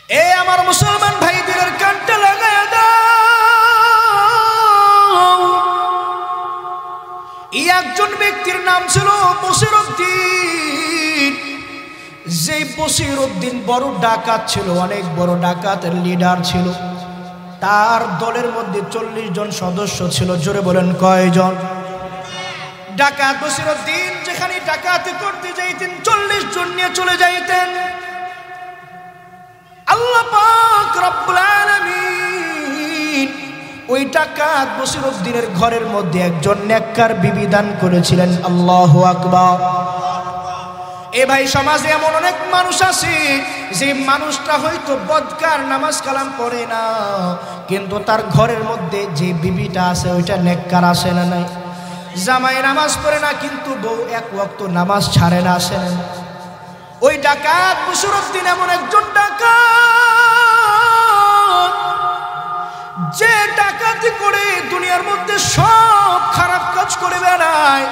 এ আমার মুসলমান ভাইদের কানটা লাগায় দাও। এই একজন ব্যক্তির নাম ছিল বশির উদ্দিন। যে বশির উদ্দিন বড় ডাকাত ছিল, অনেক বড় ডাকাতের লিডার ছিল। তার দলের মধ্যে 40 জন সদস্য ছিল। জোরে বলেন কয়জন? ডাকাত বশির উদ্দিন যেখানে ডাকাতি করতে যাইতেন 40 জন নিয়ে চলে যাইতেন। আল্লাহ পাক রব্বুল আলামিন ওই ডাকাত বশির উদ্দিনের ঘরের মধ্যে একজন নেককার বিবি দান করেছিলেন। আল্লাহু আকবার। এ ভাই, সমাজে এমন অনেক মানুষ আছে যে মানুষটা হয়তো বদকার, নামাজ কালাম পড়ে না, কিন্তু তার ঘরের মধ্যে যে বিবিটা আছে ওইটা নেককার আসে না নাই। জামাই নামাজ পড়ে না কিন্তু বউ এক ওয়াক্ত নামাজ ছাড়ে না, আসে না। ওই ডাকাত বশির উদ্দিন এমন একজন ডাকাত যে ডাকাতি করে দুনিয়ার মধ্যে সব খারাপ কাজ করে বেড়ায়,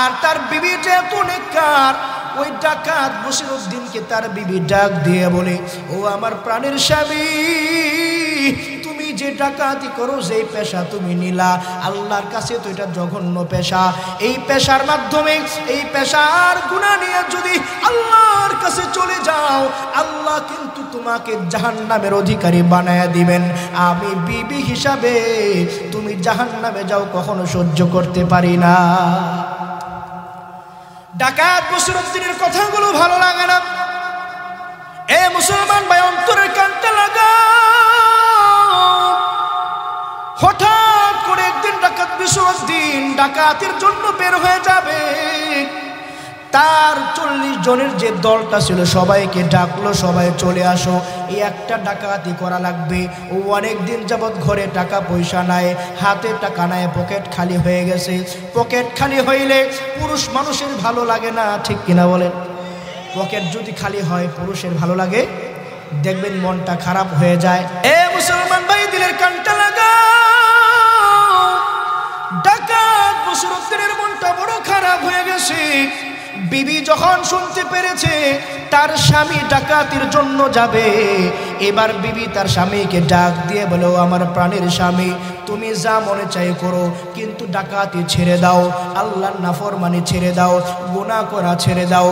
আর তার বিবিটা এত নেককার। ওই ডাকাত বশির উদ্দিনকে তার বিবি ডাক দিয়ে বলে, ও আমার প্রাণের স্বামী, তুমি যে ডাকাতি করো, যে পেশা তুমি নিলা, আল্লাহর কাছে তো এটা জঘন্য পেশা। এই পেশার মাধ্যমে, এই পেশার গুনাহ নিয়ে যদি আল্লাহর কাছে চলে যাও, আল্লাহ কিন্তু তোমাকে জাহান্নামের অধিকারী বানায়া দিবেন। আমি বিবি হিসাবে তুমি জাহান্নামে যাও কখনো সহ্য করতে পারি না। ডাকাত বশির উদ্দিনের কথাগুলো ভালো লাগে না। এ মুসলমান ভাই, অন্তরের কানটা লাগাও। হঠাৎ করে একদিন ডাকাত বশির উদ্দিন ডাকাতের জন্য বের হয়ে যাবে। তার 40 জনের যে দলটা ছিল সবাইকে ডাকলো, সবাই চলে আসো, এই একটা ডাকাতি করা লাগবে। ও অনেক দিন যাবৎ ঘরে টাকা পয়সা নাই, হাতে টাকা নাই, পকেট খালি হয়ে গেছে। পকেট খালি হইলে পুরুষ মানুষের ভালো লাগে না, ঠিক কিনা বলেন? পকেট যদি খালি হয় পুরুষের ভালো লাগে? দেখবেন মনটা খারাপ হয়ে যায়। এ মুসলমান ভাই, দিলের কানটা লাগাও। ডাকাত বশির উদ্দিনের মনটা বড় খারাপ হয়ে গেছে। বিবি যখন শুনতে পেরেছে তার স্বামী ডাকাতির জন্য যাবে, এবার বিবি তার স্বামীকে ডাক দিয়ে বলে, আমার প্রাণের স্বামী, তুমি যা মনে চাই করো, কিন্তু ডাকাতি ছেড়ে দাও, আল্লাহর নাফরমানি ছেড়ে দাও, গুনাহ করা ছেড়ে দাও,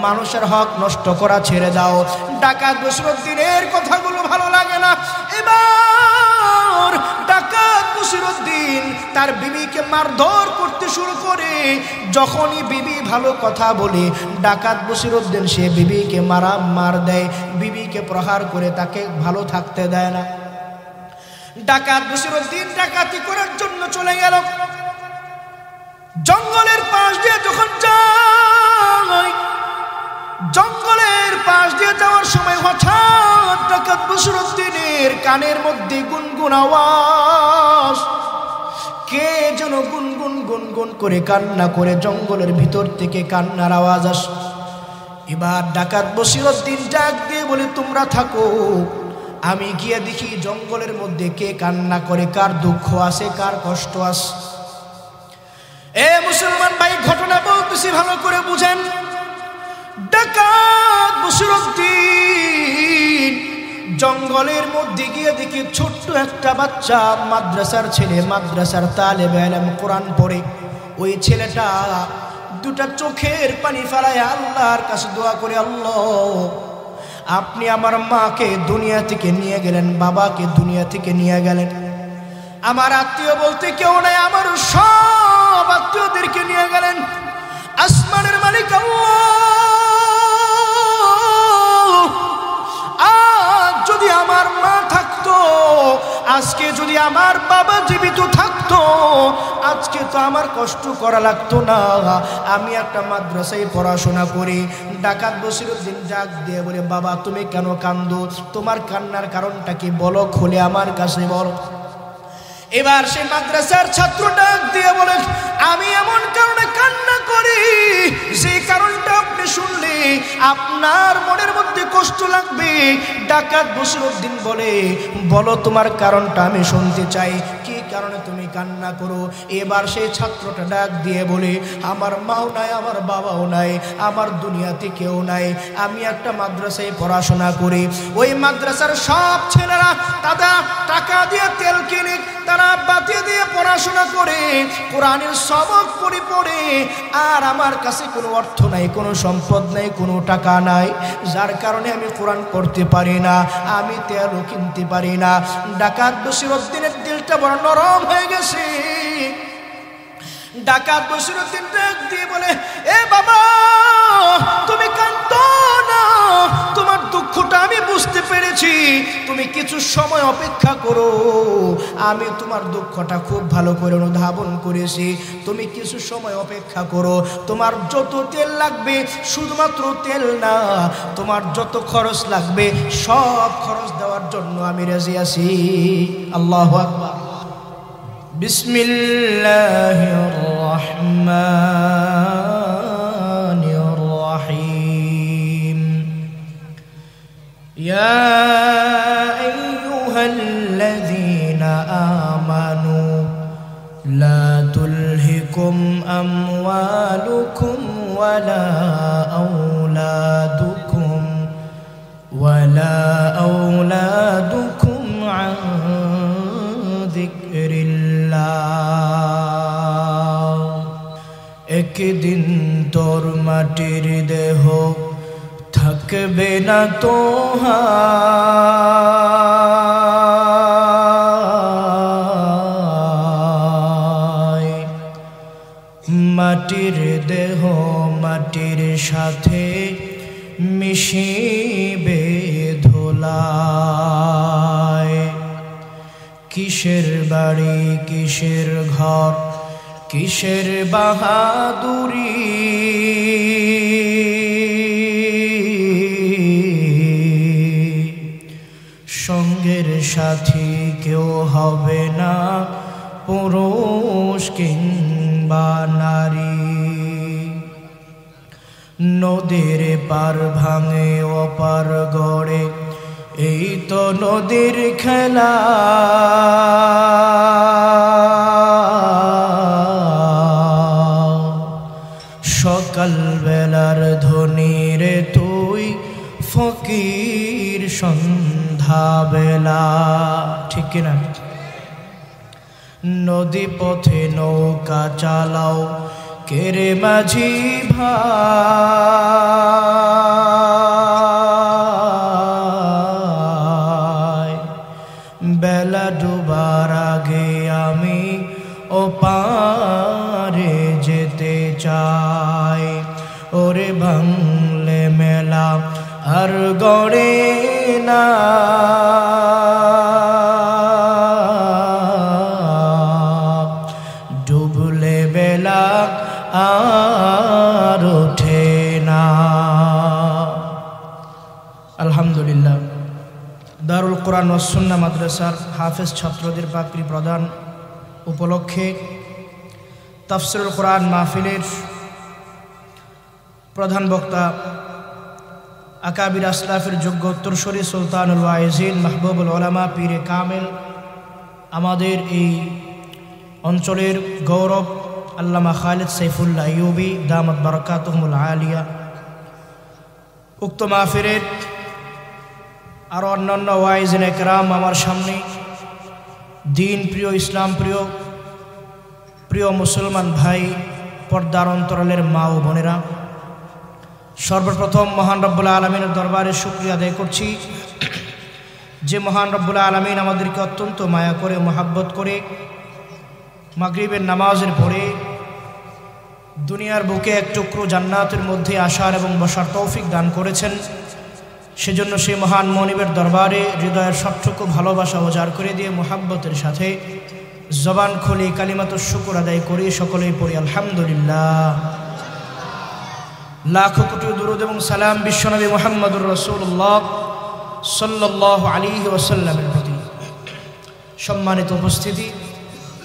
মানুষের হক নষ্ট করা ছেড়ে দাও। ডাকাত বশির উদ্দিনের কথাগুলো ভালো লাগে না। এবার ডাকাত বশির উদ্দিন তার বিবিকে মারধর করতে শুরু করে। যখনই বিবি ভালো কথা বলে, ডাকাত বশির উদ্দিন সে বিবিকে মার দেয়, বিবিকে প্রহার করে তাকে ভালো থাকতে দেয় না। ডাকাত বশির উদ্দিন ডাকাতি করার জন্য চলে গেল। জঙ্গলের পাশ দিয়ে যখন যায়, জঙ্গলের পাশ দিয়ে যাওয়ার সময় হঠাৎ ডাকাত বশির উদ্দিনের কানের মধ্যে গুনগুন আওয়াজ। কে যেন গুনগুন গুনগুন করে কান্না করে, জঙ্গলের ভিতর থেকে কান্নার আওয়াজ আসে। এবার ডাকাত বশির উদ্দিন ডাক দিয়ে বলে, তোমরা থাকো, আমি গিয়ে দেখি জঙ্গলের মধ্যে কে কান্না করে, কার দুঃখ আছে, কার কষ্ট আছে। এ মুসলমান ভাই, ঘটনা বলতেছি, ভালো করে বুঝেন। ডাকাত বশির উদ্দিন জঙ্গলের মধ্যে গিয়ে দেখি ছোট্ট একটা বাচ্চা, মাদ্রাসার ছেলে, মাদ্রাসার তালেবে ইলম, কোরআন পড়ে। ওই ছেলেটা দুটা চোখের পানি ফেলায় আল্লাহর কাছে দোয়া করে, আল্লাহ, আপনি আমার মাকে দুনিয়া থেকে নিয়ে গেলেন, বাবাকে দুনিয়া থেকে নিয়ে গেলেন, আমার আত্মীয় বলতে কেউ নাই, আমার সব আত্মীয়দেরকে নিয়ে গেলেন। আসমানের মালিক আল্লাহ, আজ যদি আমার মা থাকতো, আজকে যদি আমার বাবা জীবিত থাকতো, আজকে তো আমার কষ্ট করা লাগতো না, আমি একটা মাদ্রাসায় পড়াশোনা করি। ডাকাত বশির উদ্দিন ডাক দিয়ে বলে, বাবা তুমি কেন কান্দো? তোমার কান্নার কারণটা কি বলো, খুলে আমার কাছে বলো। এবার সে মাদ্রাসার ছাত্র ডাক দিয়ে বলে, আমি এমন কারণে কান্না করি যে কারণটা আপনি আপনি শুনলে আপনার মনের মধ্যে কষ্ট লাগবে। ডাকাত বসিরউদ্দিন বলে, বলো তোমার কারণটা আমি শুনতে চাই, কি কারণে তুমি কান্না করো? এবার সেই ছাত্রটা ডাক দিয়ে বলে, আমার মাও নাই, আমার বাবাও নাই, আমার দুনিয়াতে কেউ নাই, আমি একটা মাদ্রাসায় পড়াশোনা করি। ওই মাদ্রাসার সব ছেলেরা তারা টাকা দিয়ে তেল কিনে, তারা বাতি দিয়ে পড়াশোনা করে, কোরআনের সবক পড়ে, আর আমার কাছে কোনো অর্থ নাই, কোনো সম্পদ নাই, কোনো টাকা নাই, যার কারণে আমি কোরআন পড়তে পারি না, আমি তেলও কিনতে পারি না। ডাকাত বসিরউদ্দিনের দিলটা বড় নরম হয়ে গেছে। ডাকাত বসিরউদ্দিন ডাক দিয়ে বলে, এ বাবা, তুমি কাঁদো না, তোমার দুঃখটা আমি বুঝতে পেরেছি, তুমি কিছু সময় অপেক্ষা করো, আমি তোমার দুঃখটা খুব ভালো করে অনুধাবন করেছি, তুমি কিছু সময় অপেক্ষা করো, তোমার যত তেল লাগবে, শুধুমাত্র তেল না, তোমার যত খরচ লাগবে সব খরচ দেওয়ার জন্য আমি রাজি আছি। আল্লাহু আকবার। বিসমিল্লাহির রহমানির রহিম। ইয়া আইয়ুহাল্লাযীনা আমানু লা তুলহিকুম আমওয়ালুকুম ওয়ালা আওলাদুকুম আন যিকরিল্লাহ। একদিন তোর মাটির দেহ থাকবে না তোহার, মাটির দেহ মাটির সাথে মিশিবে ধুলায়। কিসের বাড়ি, কিসের ঘর, কিসের বাহাদুরি, সঙ্গের সাথী কেউ হবে না, পুরুষ কিংবা নারী। নদীর পার ভাঙে অপার গড়ে, এই তো নদীর খেলা। সকাল বেলার ধনী রে তুই, ফকির সন্ধ্যা বেলা, ঠিক কিনা? নদী পথে নৌকা চালাও কেরে মাঝি ভাই, বেলা ডুবার আগে আমি ওপারে যেতে চাই। ওরে ভাঙলে মেলা আর গড়ে না, ডুবলে বেলা আর ওঠে না। আলহামদুলিল্লাহ, দারুল কোরআন ওয়াস সুন্নাহ মাদ্রাসার হাফেজ ছাত্রদের পাকড়ি প্রদান উপলক্ষে তাফসীরুল কোরআন মাহফিলের প্রধান বক্তা আকাবির আসলাফের যোগ্য উত্তরসূরি সুলতানুল ওয়াইজিন মাহবুবুল উলামা পীরে কামেল, আমাদের এই অঞ্চলের গৌরব আল্লামা খালিদ সাইফুল্লাহ আইয়ুবী দামাত বারাকাতুহুমুল আলিয়া, উক্ত মাহফিলের আরও অন্যান্য ওয়াইজিন একরাম আমার সামনে, দিন প্রিয়, ইসলাম প্রিয়, প্রিয় মুসলমান ভাই, পর্দার অন্তরালের মা ও বোনেরা, সর্বপ্রথম মহান রব্বুল আলামিনের দরবারে শুকরিয়া আদায় করছি, যে মহান রব্বুল আলামিন আমাদেরকে অত্যন্ত মায়া করে, মোহাব্বত করে মাগরিবের নামাজের পরে দুনিয়ার বুকে এক টুকরো জান্নাতের মধ্যে আসার এবং বসার তৌফিক দান করেছেন। সেজন্য সেই মহান মনিবের দরবারে হৃদয়ের সবটুকু ভালোবাসা উজাড় করে দিয়ে মোহাব্বতের সাথে জবান খুলে কালিমাতুশ শুকর আদায় করি, সকলেই পড়ি আলহামদুলিল্লাহ। লাখো কোটি দুরূদ এবং সালাম বিশ্বনবী মুহাম্মদুর রাসূলুল্লাহ সাল্লাল্লাহু আলাইহি ওয়াসাল্লামের প্রতি। সম্মানিত উপস্থিতি,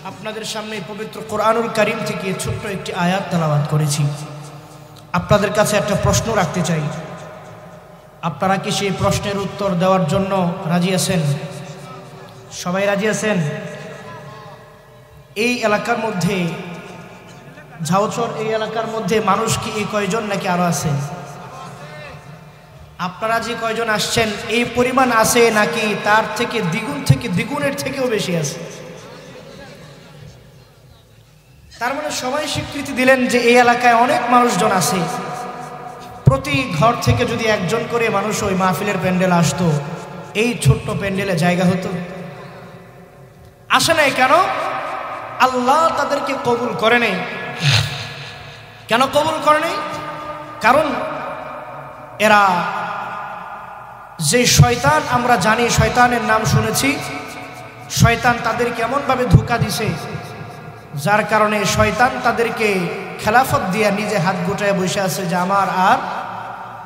আপনাদের সামনে পবিত্র কোরআনুল কারীম থেকে ছোট্ট একটি আয়াত তেলাওয়াত করেছি। আপনাদের কাছে একটা প্রশ্ন রাখতে চাই, আপনারা কি সেই প্রশ্নের উত্তর দেওয়ার জন্য রাজি আছেন? সবাই রাজি আছেন? এই এলাকার মধ্যে, ঝাউচর এই এলাকার মধ্যে মানুষ কি এই কয়জন নাকি আরো আছে? আপনারা যে কয়জন আসছেন এই পরিমাণ আছে নাকি তার থেকে দ্বিগুণের থেকেও বেশি আছে? তার মানে সবাই স্বীকৃতি দিলেন যে এই এলাকায় অনেক মানুষজন আছে। প্রতি ঘর থেকে যদি একজন করে মানুষ ওই মাহফিলের প্যান্ডেল আসতো, এই ছোট্ট প্যান্ডেলে জায়গা হতো? আসে নাই কেন? আল্লাহ তাদেরকে কবুল করে নাই। কেন কবুল করে নাই? কারণ এরা যে শয়তান, আমরা জানি শয়তানের নাম শুনেছি, শয়তান তাদেরকে এমনভাবে ধোঁকা দিছে যার কারণে শয়তান তাদেরকে খেলাফত দিয়ে নিজে হাত গোটায় বসে আছে যে আমার আর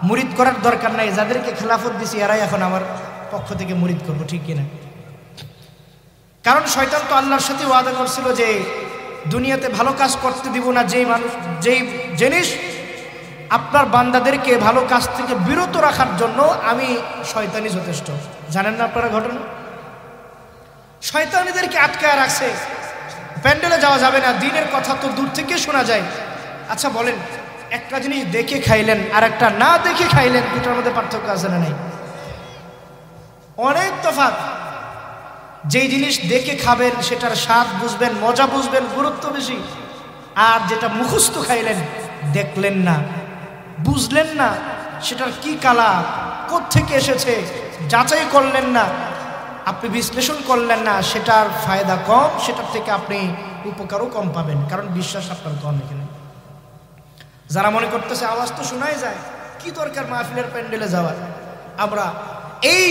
মুরিদ করার দরকার নাই, যাদেরকে খেলাফত দিছি এরাই এখন আমার পক্ষ থেকে মুরিদ করবো, ঠিক কিনা? কারণ শয়তান তো আল্লাহর সাথে ওয়াদা করছিল যে দুনিয়াতে ভালো কাজ করতে দিব না, যেই জিনিস আপনার বান্দাদেরকে ভালো কাজ থেকে বিরত রাখার জন্য আমি শয়তানই যথেষ্ট। জানেন না আপনারা ঘটনা? শয়তানিদেরকে আটকায় রাখছে, প্যান্ডেলে যাওয়া যাবে না, দিনের কথা তো দূর থেকে শোনা যায়। আচ্ছা বলেন, একটা জিনিস দেখে খাইলেন আর একটা না দেখে খাইলেন, দুটার মধ্যে পার্থক্য আছে না নাই? অনেক তফাৎ। যেই জিনিস দেখে খাবেন সেটার স্বাদ বুঝবেন, মজা বুঝবেন, গুরুত্ব বেশি। আর যেটা মুখস্থ খাইলেন, দেখলেন না, বুঝলেন না সেটার কি কালার, কোত্থেকে এসেছে, যাচাই করলেন না, আপনি বিশ্লেষণ করলেন না, সেটার ফায়দা কম, সেটার থেকে আপনি উপকারও কম পাবেন, কারণ বিশ্বাস আপনার কম। এখানে যারা মনে করতেছে আওয়াজ তো শোনাই যায়, কি দরকার মাহফিলের প্যান্ডেলে যাওয়ার? আমরা এই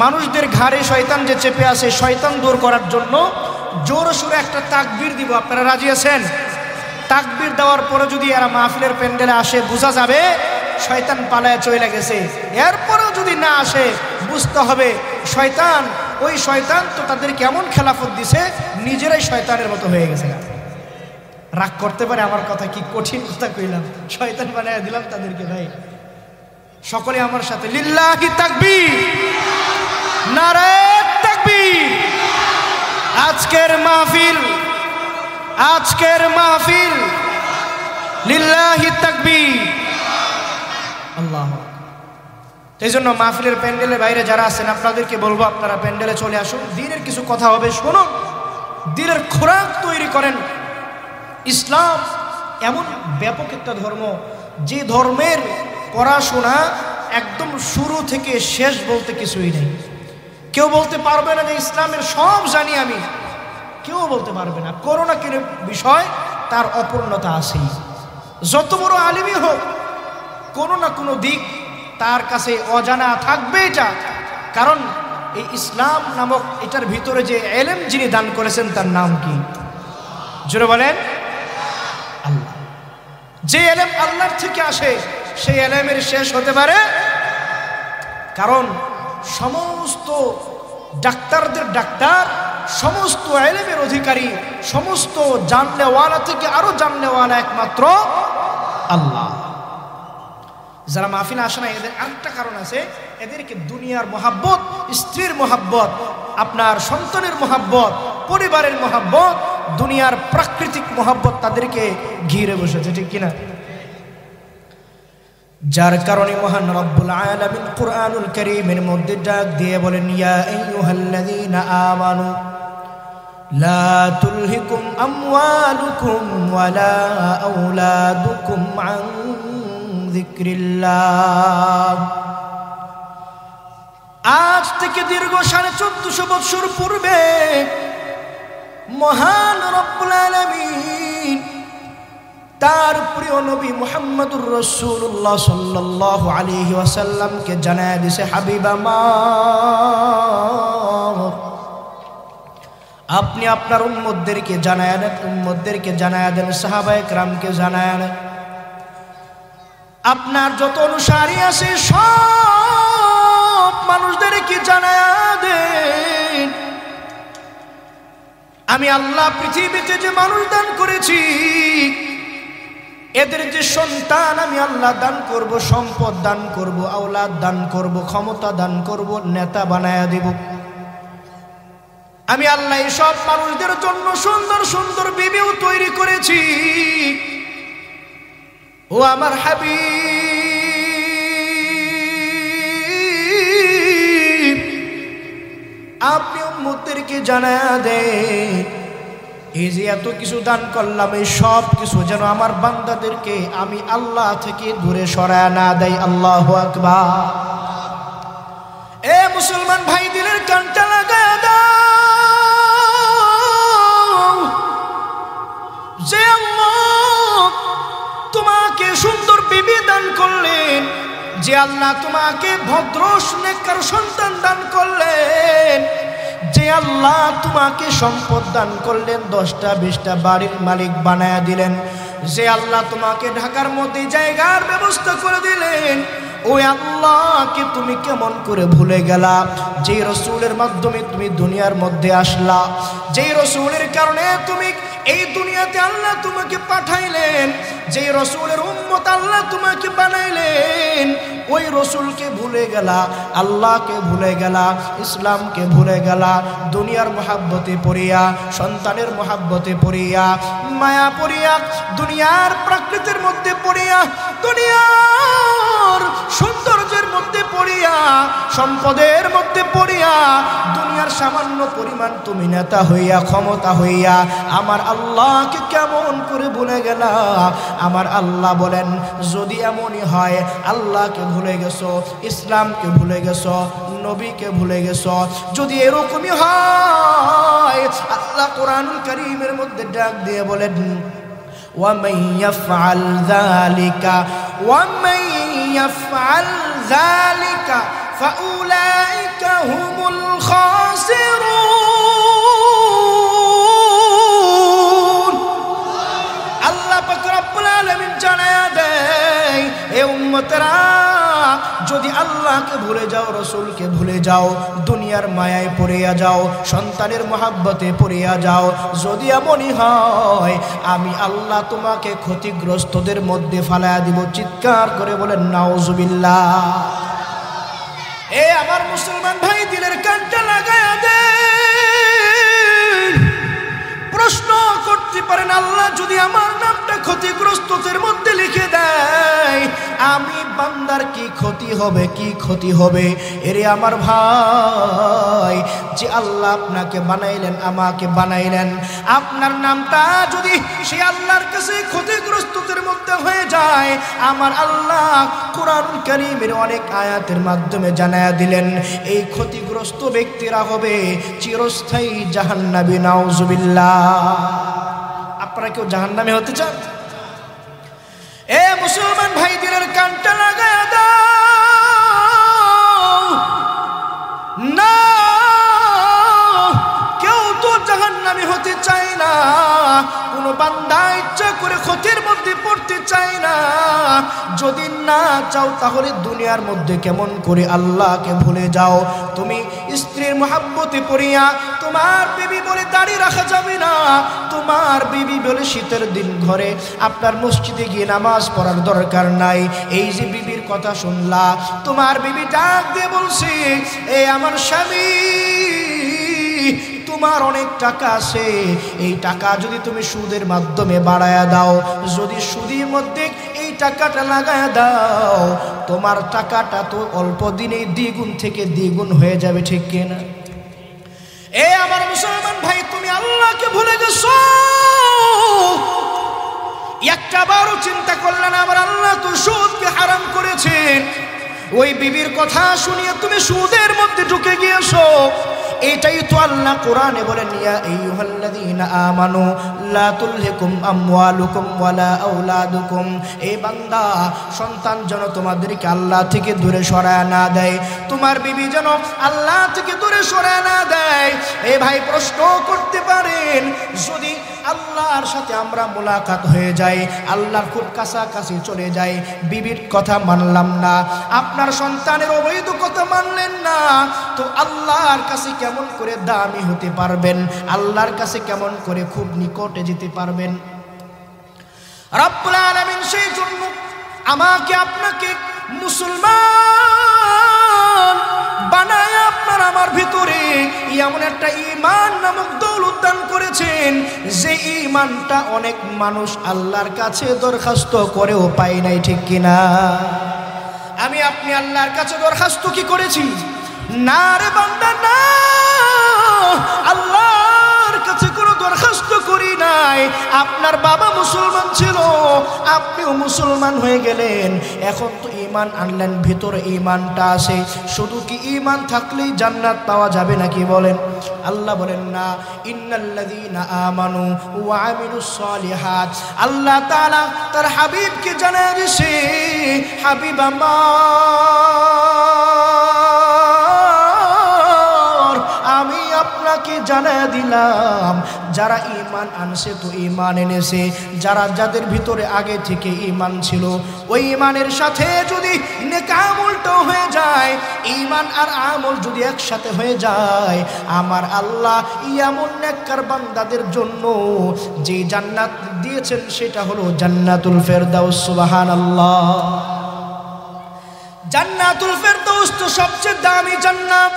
মানুষদের ঘাড়ে শয়তান যে চেপে আছে, শয়তান দূর করার জন্য জোরে সোরে একটা তাকবীর দিব। আপনারা রাজি আছেন? তাকবীর দেওয়ার পরে যদি এরা মাহফিলের প্যান্ডেলে আসে, বোঝা যাবে শয়তান পালায় চলে গেছে। এরপরেও যদি না আসে, বুঝতে হবে শয়তান, ওই শয়তান তো তাদের কেমন খেলাফত দিছে, নিজেরাই শয়তানের মতো হয়ে গেছে। রাগ করতে পারে আমার কথা, কি কঠিন কথা কইলাম, শয়তান বানায় দিলাম তাদেরকে। ভাই সকলে আমার সাথে লিল্লাহি তাকবীর, নারে তাকবীর। আজকের মাহফিল লিল্লাহি তাকবীর, আল্লাহু আকবার। এই জন্য মাহফিলের প্যান্ডেলের বাইরে যারা আছেন আপনাদেরকে বলবো, আপনারা প্যান্ডেলে চলে আসুন, দিনের কিছু কথা হবে, শুনুন, দিনের খোরাক তৈরি করেন। ইসলাম এমন ব্যাপক একটা ধর্ম, যে ধর্মের পড়াশোনা একদম শুরু থেকে শেষ বলতে কিছুই নেই। কেউ বলতে পারবে না যে ইসলামের সব জানি আমি, কেউ বলতে পারবে না। কোনো না কোনো বিষয় তার অপূর্ণতা আছেই। যত বড় আলিমই হোক, কোনো না কোনো দিক তার কাছে অজানা থাকবে। এটা কারণ এই ইসলাম নামক এটার ভিতরে যে এলেম যিনি দান করেছেন তার নাম কি? জোরে বলেন, আল্লাহ। যে এলেম আল্লাহর থেকে আসে সেই এলেমের শেষ হতে পারে? কারণ সমস্ত ডাক্তারদের ডাক্তার, সমস্ত এলেমের অধিকারী, সমস্ত জানলেওয়ালা থেকে আরো জানলেওয়ালা একমাত্র আল্লাহ। যারা মাহফিলে আসে না, এদের আরেকটা কারণ আছে, এদেরকে দুনিয়ার মহাব্বত, স্ত্রীর মহাব্বত, আপনার সন্তানের মহাব্বত, পরিবারের মহাব্বত, দুনিয়ার প্রাকৃতিক মহাব্বত তাদেরকে ঘিরে বসেছে, ঠিক কিনা? যার কারণে মহান রব্বুল আলামিন কুরআনুল কারীমের মধ্যে ডাক দিয়ে বলেন, ইয়া আইয়ুহাল্লাযীনা আমানু লা তুলহিকুম আমওয়ালুকুম ওয়ালা আওলাদুকুম আন যিকরিল্লাহ। আজ থেকে দীর্ঘ 1450 বছর পূর্বে মহান রব্বুল আলামিন তার প্রিয় নবী মুহাম্মদুর রাসূলুল্লাহ সাল্লাল্লাহু আলাইহি ওয়াসাল্লামকে জানায়া দিয়েছে, হাবিব আমার, আপনি আপনার উম্মতদেরকে জানায়া দেন, সাহাবায়ে কেরামকে জানায়া দেন, আপনার যত অনুসারী আছে সব মানুষদেরকে জানায়া দেন, আমি আল্লাহ পৃথিবীতে যে মানুষ দান করেছি এদের যে সন্তান আমি আল্লাহ দান করব, সম্পদ দান করব, আওলাদ দান করব, ক্ষমতা দান করব, নেতা বানায়া দেব। আমি আল্লাহ এই সব মানুষদের জন্য সুন্দর সুন্দর বিবিও তৈরি করেছি। ও আমার হাবিব, আপনি উম্মতদেরকে জানায়া দেন এই যে এত কিছু দান করলাম, এই সব কিছু যেন আমার বান্দাদেরকে আমি আল্লাহ থেকে দূরে সরায় না দেয়। আল্লাহু আকবার। এ মুসলমান ভাই, দিলের কানটা লাগায় দাও যে আল্লাহ তোমাকে সুন্দর বিবি দান করলেন, যে আল্লাহ তোমাকে ভদ্র নেককার সন্তান দান করলেন, যে আল্লাহ তোমাকে সম্পদ দান করলেন, 10টা 20টা বাড়ির মালিক বানায়া দিলেন, যে আল্লাহ তোমাকে ঢাকার মধ্যে জায়গার ব্যবস্থা করে দিলেন, ওই আল্লাহকে তুমি কেমন করে ভুলে গেলা? যে রসুলের মাধ্যমে তুমি দুনিয়ার মধ্যে আসলা, যে রসুলের কারণে তুমি এই দুনিয়াতে আল্লাহ তোমাকে পাঠাইলেন, যে রসুলের উম্মত আল্লাহ তোমাকে বানাইলেন, ওই রসুলকে ভুলে গেলা, আল্লাহকে ভুলে গেলা, ইসলামকে ভুলে গেলা। দুনিয়ার মহাব্বতে পড়িয়া, সন্তানের মহাব্বতে পড়িয়া, মায়া পড়িয়া, দুনিয়ার প্রকৃতির মধ্যে পড়িয়া, দুনিয়ার সৌন্দর্যের মধ্যে পড়িয়া, সম্পদের মধ্যে পড়িয়া, দুনিয়ার সামান্য পরিমাণ তুমি নেতা হইয়া, ক্ষমতা হইয়া আমার আল্লাহকে কেমন করে ভুলে গেলা? আমার আল্লাহ বলেন, যদি এমনই হয় আল্লাহকে ভুলে গেছো, ইসলামকে ভুলে গেছো, নবীকে ভুলে গেছো, যদি এরকমই হয়, আল্লাহ কোরআনুল কারীমের মধ্যে ডাক দিয়ে বলেন, وَمَن يَفْعَلْ ذَلِكَ فَأُولَئِكَ هُمُ الْخَاسِرُونَ। আল্লাহ পাক রব্বুল আলামিন জানায়া দেয়, এ উম্মতেরা, যদি আল্লাহকে ভুলে যাও, রসুলকে ভুলে যাও, দুনিয়ার মায়ায় পড়িয়া যাও, সন্তানের মহাব্বতে পড়িয়া যাও, যদি এমনই হয় আমি আল্লাহ তোমাকে ক্ষতিগ্রস্তদের মধ্যে ফালায়া দিব। চিৎকার করে বলেন নাউজুবিল্লাহ। এ আমার মুসলমান ভাই, দিলের কানটা লাগায়া দেন। প্রশ্ন করতে পারেন, আল্লাহ যদি আমার নামটা ক্ষতিগ্রস্তদের মধ্যে লিখে দেয়, আমি বান্দার কি ক্ষতি হবে? কি ক্ষতি হবে? এরে আমার ভাই, যে আল্লাহ আপনাকে বানাইলেন, আমাকে বানাইলেন, আপনার নামটা যদি সে আল্লাহর কাছে ক্ষতিগ্রস্তদের মধ্যে হয়ে যায়, আমার আল্লাহ কোরআনুল কারীমের অনেক আয়াতের মাধ্যমে জানায়া দিলেন, এই ক্ষতিগ্রস্ত ব্যক্তিরা হবে চিরস্থায়ী জাহান্নামী। নাউজুবিল্লাহ। আপনারা কেউ জাহান্নামী হতে চান? এ মুসলমান ভাই, দিলের কানটা লাগায়া দাও না, কেউ তো জাহান্নামী হতে চায় না, কোন বান্দা ইচ্ছা করে ক্ষতির মধ্যে পড়তে চায় না। যদি না চাও তাহলে দুনিয়ার মধ্যে কেমন করে আল্লাহকে ভুলে যাও? তুমি স্ত্রীর মহাব্বতে পড়িয়া, তোমার বিবি বলে দাড়ি রাখা যাবে না, তোমার বিবি বলে শীতের দিন ঘরে আপনার মসজিদে গিয়ে নামাজ পড়ার দরকার নাই। এই যে বিবির কথা শুনলা, তোমার বিবি ডাক দিয়ে বলছে, এ আমার স্বামী, তোমার অনেক টাকা আছে, এই টাকা যদি তুমি সুদের মাধ্যমে বাড়ায়া দাও, যদি সুদের মধ্যে এই টাকাটা লাগায়া দাও, তোমার টাকাটা তো অল্প দিনেই দ্বিগুণ থেকে দ্বিগুণ হয়ে যাবে, ঠিক কিনা? এ আমার মুসলমান ভাই, তুমি আল্লাহকে ভুলে গেছো, একটা বারও চিন্তা করলেন আমার আল্লাহ তো সুদকে হারাম করেছেন। ওই বিবির কথা শুনিয়ে তুমি সুদের মধ্যে ঢুকে গিয়েছো। এটাই তো আল্লাহ কোরআনে বলেন, ইয়া আইয়ুহাল্লাযীনা আমানু লা তুলহিকুম আমওয়ালুকুম ওয়ালা আওলাদুকুম। এই বান্দা, সন্তান যেন তোমাদেরকে আল্লাহ থেকে দূরে সরায় না দেয়, তোমার বিবি যেন আল্লাহ থেকে দূরে সরায় না দেয়। এ ভাই, প্রশ্ন করতে পারেন, যদি আল্লাহর সাথে আমরা মোলাকাত হয়ে যাই, আল্লাহর খুব কাছাকাছি চলে যাই, বিবির কথা মানলাম না, আপনার সন্তানের অবৈধ কথা মানলেন না, তো আল্লাহর কাছে কেমন করে দামি হতে পারবেন? আল্লাহর কাছে কেমন করে খুব নিকটে যেতে পারবেন? রব্বুল আলামিন সেই জন্য আমাকে আপনাকে মুসলমান বানায় আপনার আমার ভিতরে এমন একটা ঈমান নামক দৌলত দান করেছেন, যে ঈমানটা অনেক মানুষ আল্লাহর কাছে দরখাস্ত করেও পায় নাই, ঠিক কিনা? আমি আপনি আল্লাহর কাছে দরখাস্ত কি করেছি? না রে বান্দা না, আল্লাহর কাছে কোনো দরখাস্ত করি নাই। আপনার বাবা মুসলমান ছিল, আপনিও মুসলমান হয়ে গেলেন, এখন তো ঈমান আনলেন, ভিতরে ঈমানটা আছে। শুধু কি ঈমান থাকলেই জান্নাত পাওয়া যাবে নাকি বলেন? আল্লাহ বলেন না, ইন্নাল্লাযীনা আমানু ওয়া আমিলুস সালিহাত। আল্লাহ তাআলা তার হাবিবকে জানায় দিয়েছে, হাবিব আমার, আমি আপনাকে জানায় দিলাম, যারা ঈমান আনছে তো ঈমান এনেছে, যাদের ভিতরে আগে থেকে ঈমান ছিল, ওই ঈমানের সাথে যদি নেক আমলটাও হয়ে যায়, ঈমান আর আমল যদি একসাথে হয়ে যায়, আমার আল্লাহ এমন নেককার বান্দাদের জন্য যে জান্নাত দিয়েছেন সেটা হলো জান্নাতুল ফেরদাউস। সুবহানাল্লাহ। জান্নাতুল ফেরদাউস তো সবচেয়ে দামি জান্নাত।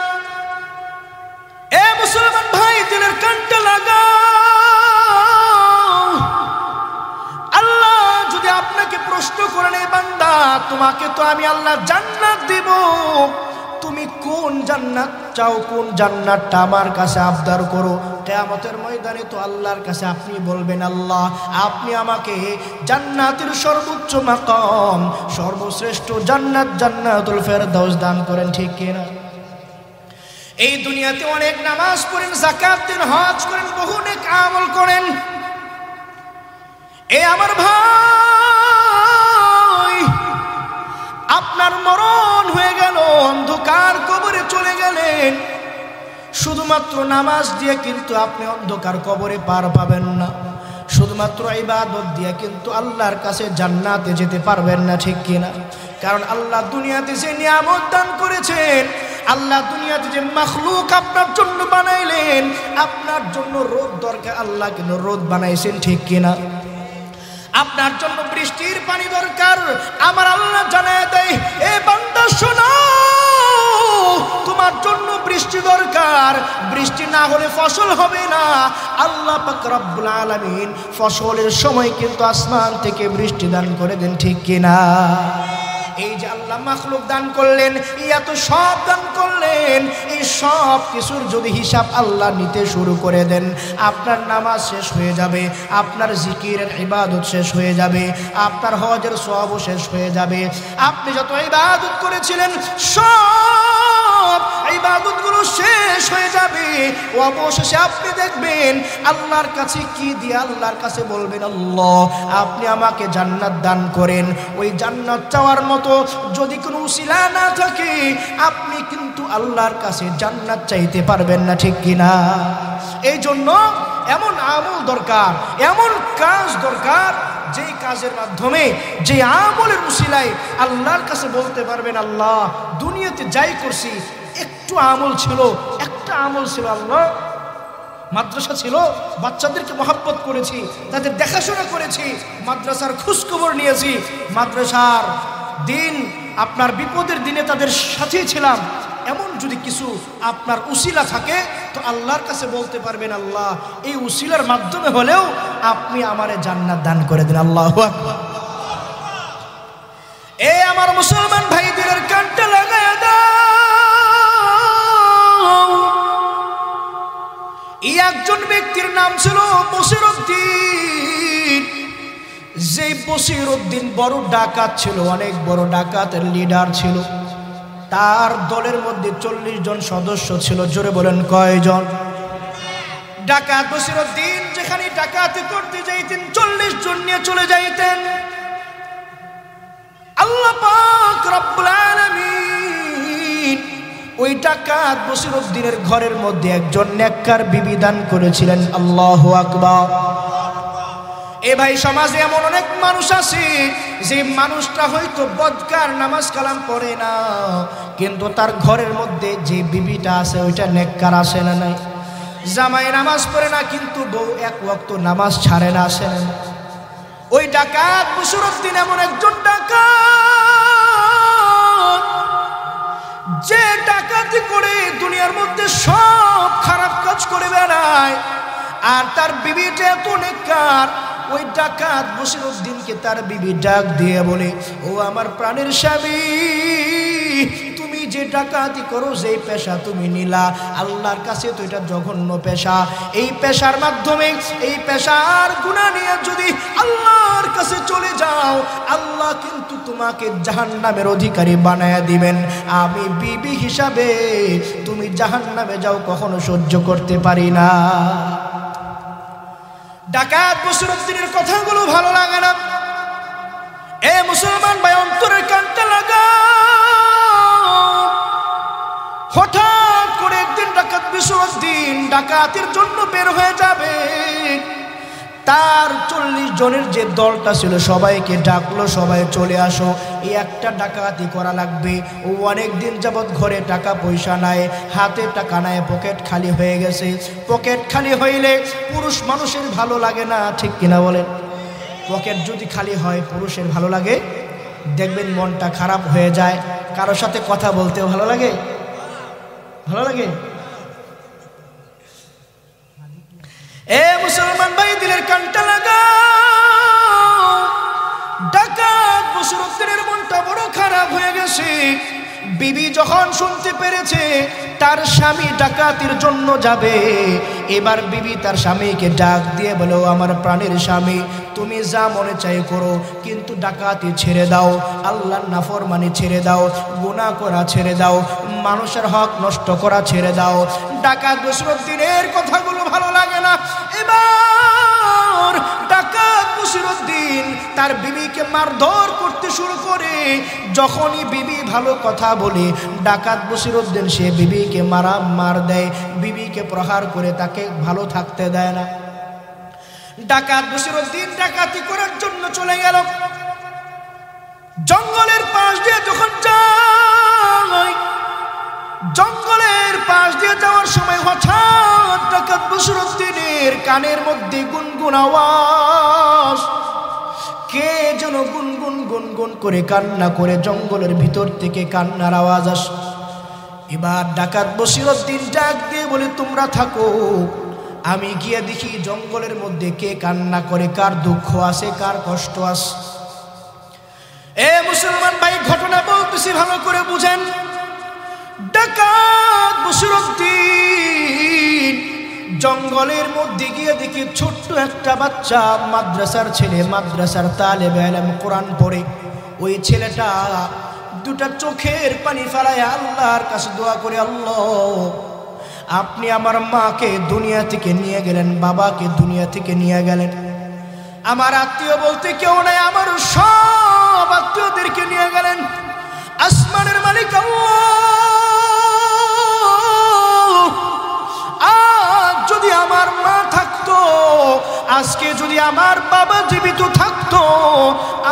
এ মুসলমান ভাই, দিলের কানটা লাগাও। আল্লাহ যদি আপনাকে প্রশ্ন করেন, এই বান্দা তোমাকে তো আমি আল্লাহ জান্নাত দিব, তুমি কোন জান্নাত চাও, কোন জান্নাতটা আমার কাছে আবদার করো। কিয়ামতের ময়দানে তো আল্লাহর কাছে আপনি বলবেন, আল্লাহ আপনি আমাকে জান্নাতের সর্বোচ্চ মাকাম, সর্বশ্রেষ্ঠ জান্নাত, জান্নাতুল ফেরদাউস দান করেন, ঠিক কিনা? এই দুনিয়াতে অনেক নামাজ পড়েন, যাকাত দেন, হজ করেন, বহু নেক আমল করেন। এ আমার ভাই, আপনার মরণ হয়ে গেল, অন্ধকার কবরে চলে গেলেন, শুধুমাত্র নামাজ দিয়ে কিন্তু আপনি অন্ধকার কবরে পার পাবেন না, শুধুমাত্র ইবাদত দিয়ে কিন্তু আল্লাহর কাছে জান্নাতে যেতে পারবেন না, ঠিক কিনা? কারণ আল্লাহ দুনিয়াতে যে নিয়ামত দান করেছেন, আল্লাহ দুনিয়াতে যে মাখলুক আপনার জন্য বানাইলেন, আপনার জন্য রোদ দরকার, আল্লাহ কিন্তু রোদ বানাইছেন, ঠিক কিনা? আপনার জন্য বৃষ্টির পানি দরকার, আমার আল্লাহ জানায় দেয়, এ বান্দা শোনো, তোমার জন্য বৃষ্টি দরকার, বৃষ্টি না হলে ফসল হবে না। আল্লাহ পাক রব্বুল আলামিন ফসলের সময় কিন্তু আসমান থেকে বৃষ্টি দান করে দেন, ঠিক কিনা? এই যে আল্লাহ মাখলুক দান করলেন, এত সব দান করলেন, এই সব কিছুর যদি হিসাব আল্লাহ নিতে শুরু করে দেন, আপনার নামাজ শেষ হয়ে যাবে, আপনার জিকিরের ইবাদত শেষ হয়ে যাবে, আপনার হজের সওয়াবও শেষ হয়ে যাবে। আপনি যত ইবাদত করেছিলেন সব ইবাদতগুলো শেষ হয়ে যাবে। অবশেষে আপনি দেখবেন আল্লাহর কাছে কি দিয়ে আল্লাহর কাছে বলবেন, আল্লাহ আপনি আমাকে জান্নাত দান করেন। ওই জান্নাত চাওয়ার মতো যদি কোনো উসিলা না থাকে, আপনি কিন্তু আল্লাহর কাছে জান্নাত চাইতে পারবেন না, ঠিক কিনা? এই জন্য এমন আমল দরকার, এমন কাজ দরকার, যেই কাজের মাধ্যমে, যে আমলের উসিলায় আল্লাহর কাছে বলতে পারবেন, আল্লাহ দুনিয়াতে যাই করছি একটু আমল ছিল, একটা আমল ছিল, আল্লাহ মাদ্রাসা ছিল, বাচ্চাদেরকে মহব্বত করেছি, তাদের দেখাশোনা করেছি, মাদ্রাসার খোঁজখবর নিয়েছি, মাদ্রাসার দিন আপনার বিপদের দিনে তাদের সাথেই ছিলাম। এমন যদি কিছু আপনার উসিলা থাকে তো আল্লাহর কাছে বলতে পারবেন, আল্লাহ এই উসিলার মাধ্যমে হলেও আপনি আমারে জান্নাত দান করে দিন। আল্লাহু আকবার। এ আমার মুসলমান ভাইদের কানটা লাগায়া দাও। এই একজন ব্যক্তির নাম ছিল বসিরউদ্দিন। যে বসিরউদ্দিন বড় ডাকাত ছিল, অনেক বড় ডাকাতের লিডার ছিল। তার দলের মধ্যে 40 জন সদস্য ছিল। জোরে বলেন কয়জন? ডাকাত বসিরউদ্দিন যেখানে ডাকাতি করতে যাইতেন 40 জন নিয়ে চলে যাইতেন। আল্লাহ পাক রব্বুল আলামিন ওই ডাকাত বসিরউদ্দিনের ঘরের মধ্যে একজন নেককার বিবি দান করেছিলেন। আল্লাহু আকবার। এ ভাই, সমাজে এমন অনেক মানুষ আছে যে মানুষটা হয়তো বদকার, নামাজ কালাম পড়ে না, কিন্তু তার ঘরের মধ্যে যে বিবিটা আছে ওইটা নেককার, আসে না নাই? জামাই নামাজ পড়ে না কিন্তু বউ এক ওয়াক্ত নামাজ ছাড়ে না, আসে না? ওই ডাকাত বসিরউদ্দিন এমন একজন ডাকাত যে ডাকাতি করে দুনিয়ার মধ্যে সব খারাপ কাজ করে বেড়ায়, আর তার বিবিটা এত নেককার। ওই ডাকাত বসিরউদ্দিনকে তার বিবি ডাক দিয়ে বলে, ও আমার প্রাণের স্বামী, তুমি যে ডাকাতি করো, যে পেশা তুমি নিলা, আল্লাহর কাছে তো এটা জঘন্য পেশা। এই পেশার মাধ্যমে, এই পেশার গুনাহ নিয়ে যদি আল্লাহর কাছে চলে যাও, আল্লাহ কিন্তু তোমাকে জাহান্নামের অধিকারী বানায়া দিবেন। আমি বিবি হিসাবে তুমি জাহান্নামে যাও কখনো সহ্য করতে পারি না। ডাকাত বসিরউদ্দিনের কথাগুলো ভালো লাগে না। এ মুসলমান ভাই, অন্তরের কানটা লাগা। হঠাৎ করে একদিন ডাকাত বসিরউদ্দিন ডাকাতের জন্য বের হয়ে যাবে। তার 40 জনের যে দলটা ছিল সবাইকে ডাকলো, সবাই চলে আসো, এই একটা ডাকাতি করা লাগবে। ও অনেক দিন যাবৎ ঘরে টাকা পয়সা নাই, হাতে টাকা নাই, পকেট খালি হয়ে গেছে। পকেট খালি হইলে পুরুষ মানুষের ভালো লাগে না, ঠিক কিনা বলেন? পকেট যদি খালি হয় পুরুষের ভালো লাগে, দেখবেন মনটা খারাপ হয়ে যায়। কারোর সাথে কথা বলতেও ভালো লাগে, ভালো লাগে। এ মুসলমান ভাই, দিলের কানটা লাগা। ডাকাত বসিরউদ্দিনের মনটা বড় খারাপ হয়ে গেছে। বিবি যখন শুনতে পেরেছে তার স্বামী ডাকাতির জন্য যাবে, এবার বিবি তার স্বামীকে ডাক দিয়ে বলো, আমার প্রাণের স্বামী, তুমি যা মনে চাই করো, কিন্তু ডাকাতি ছেড়ে দাও, আল্লাহর নাফরমানি ছেড়ে দাও, গুনাহ করা ছেড়ে দাও, মানুষের হক নষ্ট করা ছেড়ে দাও। ডাকাত বসিরউদ্দিনের কথাগুলো ভালো লাগে না। এবার ডাকাত বসিরউদ্দিন তার বিবিকে মারধর করতে শুরু করে। যখনই বিবি ভালো কথা বলে, ডাকাত বসিরউদ্দিন সে বিবিকে মার দেয়, বিবিকে প্রহার করে তাকে ভালো থাকতে দেয় না। ডাকাত বসিরউদ্দিন ডাকাতি করার জন্য চলে গেল। জঙ্গলের পাশ দিয়ে যখন যায়, জঙ্গলের পাশ দিয়ে যাওয়ার সময় হঠাৎ ডাকাত বসিরউদ্দিনের কানের মধ্যে গুনগুন আওয়াজ। কে যেন গুনগুন গুনগুন করে কান্না করে, জঙ্গলের ভিতর থেকে কান্নার আওয়াজ আসে। এবার ডাকাত বসিরউদ্দিন ডাক দিয়ে বলে, তোমরা থাকো, আমি গিয়ে দেখি জঙ্গলের মধ্যে কে কান্না করে, কার দুঃখ আছে, কার কষ্ট আছে। এ মুসলমান ভাই, ঘটনা বলতেছি, ভালো করে বুঝেন। ডাকাত বসিরউদ্দিন জঙ্গলের মধ্যে গিয়ে দেখি ছোট্ট একটা বাচ্চা, মাদ্রাসার ছেলে, মাদ্রাসার তালেবে ইলম, কোরআন পড়ে। ওই ছেলেটা দুটা চোখের পানি ফেলায় আল্লাহর কাছে দোয়া করে, আল্লাহ, আপনি আমার মাকে দুনিয়া থেকে নিয়ে গেলেন, বাবাকে দুনিয়া থেকে নিয়ে গেলেন, আমার আত্মীয় বলতে কেউ নাই, আমার সব আত্মীয়দেরকে নিয়ে গেলেন। আসমানের মালিক আল্লাহ, আজ যদি আমার মা থাকতো, আজকে যদি আমার বাবা জীবিত থাকতো,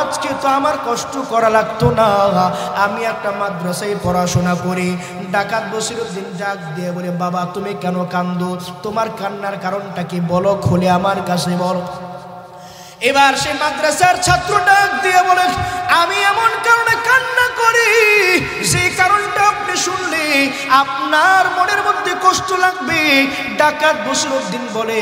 আজকে তো আমার কষ্ট করা লাগতো না, আমি একটা মাদ্রাসায় পড়াশোনা করি। ডাকাত বসিরউদ্দিন ডাক দিয়ে বলে, বাবা তুমি কেন কান্দো, তোমার কান্নার কারণটা কি বলো, খুলে আমার কাছে বলো। এবার সে মাদ্রাসার ছাত্র ডাক দিয়ে বলে, আমি এমন কারণে কান্না করি, যে কারণটা আপনি শুনলে আপনার মনের মধ্যে কষ্ট লাগবে। ডাকাত বসিরউদ্দিন বলে,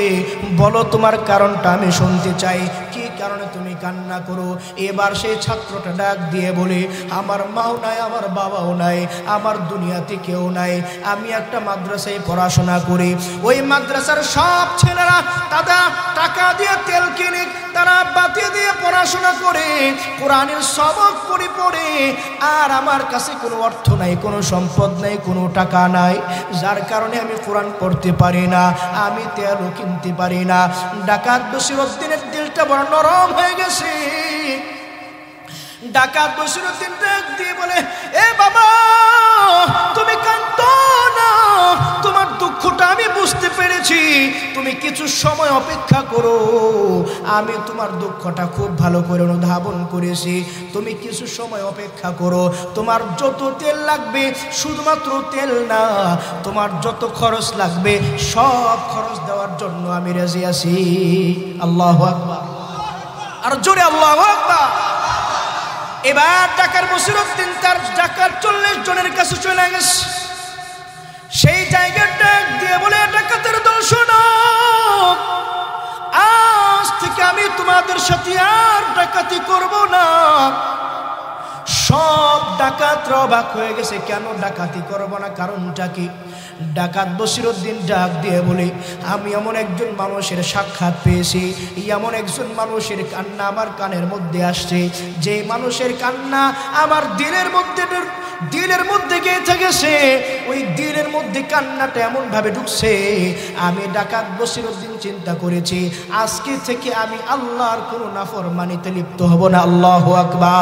বলো তোমার কারণটা, আমি শুনতে চাই, কি কারণে তুমি কান্না করো। এবার সেই ছাত্রটা ডাক দিয়ে বলে, আমার মাও নাই, আমার বাবাও নাই, আমার দুনিয়াতে কেউ নাই, আমি একটা মাদ্রাসায় পড়াশোনা করি। ওই মাদ্রাসার সব ছেলেরা তারা টাকা দিয়ে তেল কিনে, তারা বাতি দিয়ে পড়াশোনা করে, কোরআনের সবক পড়ে, আর আমার কাছে কোনো অর্থ নাই, কোনো সম্পদ নাই, কোনো টাকা নাই, যার কারণে আমি কোরআন পড়তে পারি না, আমি তেলও কিনতে পারি না। ডাকাত বসিরউদ্দিনের দিলটা বড় নরম হয়ে গেছে। ডাকাত বসিরউদ্দিন ডাক দিয়ে বলে, এ বাবা, তুমি কাঁদো না, তোমার দুঃখটা আমি বুঝতে পেরেছি, তুমি কিছু সময় অপেক্ষা করো, আমি তোমার দুঃখটা খুব ভালো করে অনুধাবন করেছি, তুমি কিছু সময় অপেক্ষা করো, তোমার যত তেল লাগবে, শুধুমাত্র তেল না, তোমার যত খরচ লাগবে সব খরচ দেওয়ার জন্য আমি রাজি আছি। আল্লাহু আকবার। আর জোরে আল্লাহু আকবার। এবার ঢাকার বসিরউদ্দিন তার ঢাকার 40 জনের কাছে চলে গেছে। সেই জায়গাটা দিয়ে বলে, ডাকাতের দল শোনো, আজ থেকে আমি তোমাদের সাথে আর ডাকাতি করব না। সব ডাকাতরা অবাক হয়ে গেছে, কেন ডাকাতি করব না, কারণটা কি? ডাকাত বসিরউদ্দিন ডাক দিয়ে বলে, আমি এমন একজন মানুষের সাক্ষাৎ পেয়েছি, এমন একজন মানুষের কান্না আমার কানের মধ্যে আসছে, যে মানুষের কান্না আমার দিলের মধ্যে গেঁথে গেছে। ওই দিলের মধ্যে কান্নাটা এমন ভাবে ঢুকছে, আমি ডাকাত বসিরউদ্দিন চিন্তা করেছি আজকে থেকে আমি আল্লাহর কোনো নাফরমানিতে লিপ্ত হব না। আল্লাহু আকবার।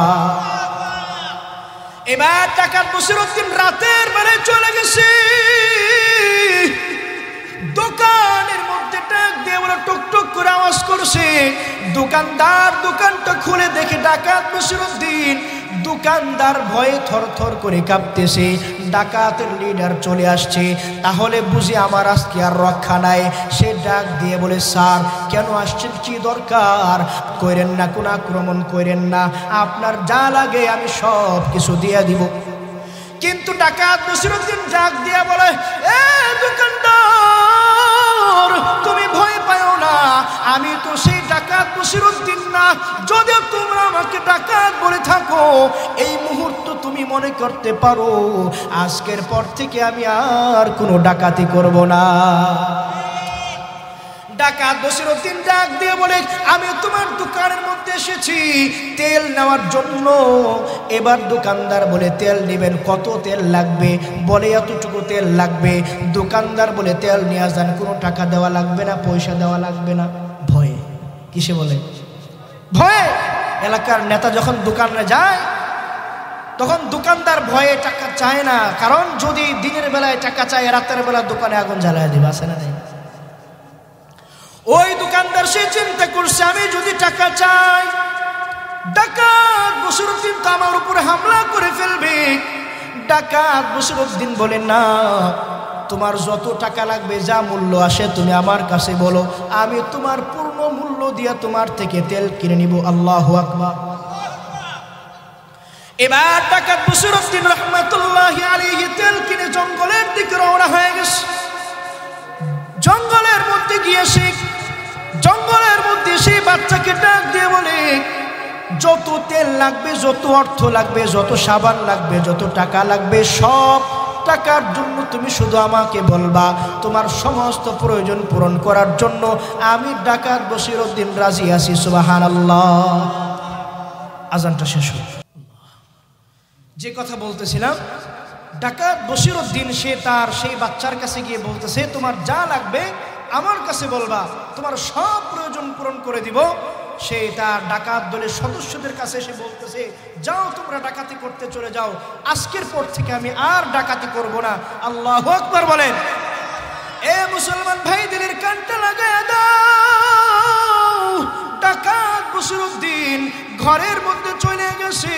এবার ডাকাত বসিরউদ্দিন রাতের বেলায় চলে গেছে, দোকানের মধ্যে ডাক দিয়ে বলে টক টক করে আওয়াজ করছে। দোকানদার দোকানটা খুলে দেখে ডাকাত বসিরউদ্দিন, দোকানদার ভয়ে থরথর করে কাঁপতেছে। ডাকাতের লিডার চলে আসছে, তাহলে বুঝি আমার আজকে আর রক্ষা নাই। সে ডাক দিয়ে বলে, স্যার কেন আসছেন, কি দরকার? কইরেন না, কোন আক্রমণ কইরেন না, আপনার যা লাগে আমি সব কিছু দিয়ে দিব। কিন্তু ডাকাত বসিরউদ্দিন ডাক দিয়া বলে, এ দোকানদার, তুমি ভয় পাও না, আমি তো সেই ডাকাত বসিরউদ্দিন না। যদি তোমরা আমাকে ডাকাত বলে থাকো, এই মুহূর্ত তুমি মনে করতে পারো আজকের পর থেকে আমি আর কোনো ডাকাতি করব না। ডাকাত বসিরউদ্দিন ডাক দিয়ে বলে, আমি তোমার দোকানের মধ্যে এসেছি তেল নেওয়ার জন্য। এবার দোকানদার বলে, তেল নেবেন, কত তেল লাগবে? বলে এতটুকু তেল লাগবে। দোকানদার বলে, তেল নিয়ে যান, কোনো টাকা দেওয়া লাগবে না, পয়সা দেওয়া লাগবে না। ভয়ে, কিসে বলে? ভয়ে। এলাকার নেতা যখন দোকানে যায় তখন দোকানদার ভয়ে টাকা চায় না, কারণ যদি দিনের বেলায় টাকা চায়, রাতের বেলা দোকানে আগুন জ্বালায় দিবে, আছে না? ওই দোকানদার সে চিন্তা করছে, আমি যদি টাকা চাই, ডাকাত বসিরউদ্দিন তো আমার উপরে হামলা করে ফেলবে। ডাকাত বসিরউদ্দিন বলে, না, তোমার যত টাকা লাগবে, যা মূল্য আসে তুমি আমার কাছে বলো, আমি তোমার পূর্ণ মূল্য দিয়ে তোমার থেকে তেল কিনে নিব। আল্লাহু আকবার। এবার ডাকাত বসিরউদ্দিন রাহমাতুল্লাহি আলাইহি তেল কিনে জঙ্গলের দিকে রওনা হয়ে গেছে। জঙ্গলের মধ্যে গিয়ে সেই বাচ্চাকে ডাক দিয়ে বলে, যত তেল লাগবে, যত অর্থ লাগবে, যত সাবান লাগবে, যত টাকা লাগবে, সব টাকার জন্য তুমি শুধু আমাকে বলবা। তোমার সমস্ত প্রয়োজন পূরণ করার জন্য আমি ডাকাত বসিরউদ্দিন রাজি আছি। সুবহানাল্লাহ। আজানটা শেষ হল। যে কথা বলতেছিলাম, ডাকাত বসিরউদ্দিন সে তার সেই বাচ্চার কাছে গিয়ে বলতেছে, তোমার যা লাগবে আমার কাছে বলবা, তোমার সব প্রয়োজন পূরণ করে দিব। সে তার ডাকাত দলের সদস্যদের কাছে এসে বলতেছে, যাও তোমরা ডাকাতি করতে চলে যাও, আজকের পর থেকে আমি আর ডাকাতি করব না। আল্লাহু আকবার বলেন। এ মুসলমান ভাই, দিলের কানটা লাগায় দাও। ডাকাত বসিরউদ্দিন ঘরের মধ্যে চলে গেছে,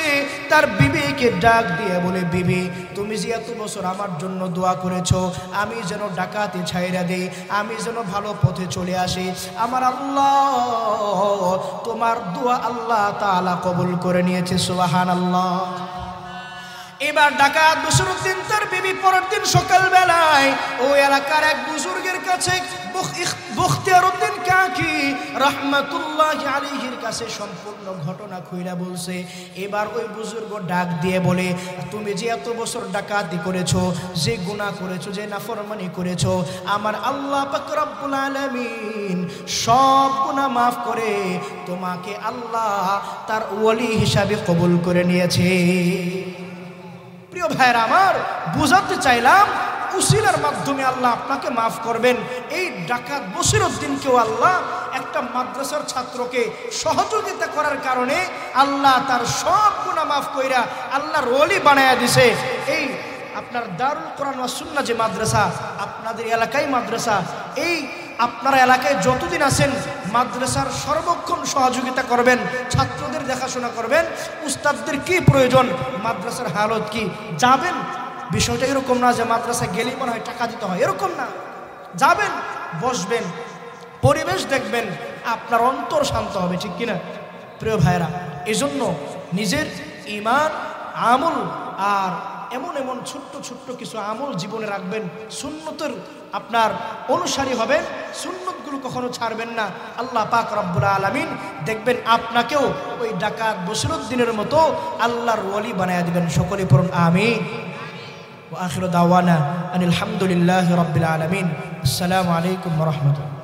তার বিবিকে ডাক দিয়ে বলে, বিবি তুমি যে এত বছর আমার জন্য দোয়া করেছো, আমি যেন ডাকাতি ছাইরা দেই, আমি যেন ভালো পথে চলে আসি, আমার আল্লাহ তোমার দোয়া আল্লাহ তাআলা কবুল করে নিয়েছে। সুবহানাল্লাহ। এবার ডাকাত বসিরউদ্দিন তার বিবি পরের দিন সকালবেলায় ওই এলাকার এক বুজুর্গের কাছে, বখতিয়ারউদ্দিন কাকি রাহমাতুল্লাহি আলাইহির কাছে সম্পূর্ণ ঘটনা খুইলা বলছে। এবার ওই বুজুর্গ ডাক দিয়ে বলে, তুমি যে এত বছর ডাকাতি করেছো, যে গুনাহ করেছো, যে নাফরমানি করেছো, আমার আল্লাহ পাক রব্বুল আলামিন সব গুনাহ মাফ করে তোমাকে আল্লাহ তার ওলি হিসাবে কবুল করে নিয়েছে। প্রিয় ভাইরা আমার, বুঝাতে চাইলাম উসিলার মাধ্যমে আল্লাহ আপনাকে মাফ করবেন। এই ডাকাত বসিরউদ্দিনকেও আল্লাহ একটা মাদ্রাসার ছাত্রকে সহযোগিতা করার কারণে আল্লাহ তার সব গুনাহ মাফ কইরা আল্লাহর ওলি বানায়া দিছে। এই আপনার দারুল কোরআন ওয়াস সুন্নাহ যে মাদ্রাসা, আপনাদের এলাকায় মাদ্রাসা, এই আপনারা এলাকায় যতদিন আছেন মাদ্রাসার সর্বক্ষণ সহযোগিতা করবেন, ছাত্রদের দেখাশোনা করবেন, উস্তাদদের কি প্রয়োজন, মাদ্রাসার হালত কি, যাবেন। বিষয়টা এরকম না যে মাদ্রাসা গেলেই মনে হয় টাকা দিতে হয়, এরকম না। যাবেন, বসবেন, পরিবেশ দেখবেন, আপনার অন্তর শান্ত হবে, ঠিক কিনা? প্রিয় ভাইরা, এজন্য নিজের ঈমান, আমল আর এমন এমন ছোট্ট ছোট্ট কিছু আমল জীবনে রাখবেন, সুন্নতের আপনার অনুসারী হবেন, সুন্নতগুলো কখনো ছাড়বেন না। আল্লাহ পাক রব্বুল আলামিন দেখবেন আপনাকেও ওই ডাকাত বসিরউদ্দিনের মতো আল্লাহর ওলি বানায়া দিবেন। সকলে পড়ুন আমিন। ওয়া আখিরু দাওয়ানা আনিল হামদুলিল্লাহি রাব্বিল আলামিন। আসসালামু আলাইকুম ওয়া রাহমাতুল্লাহ।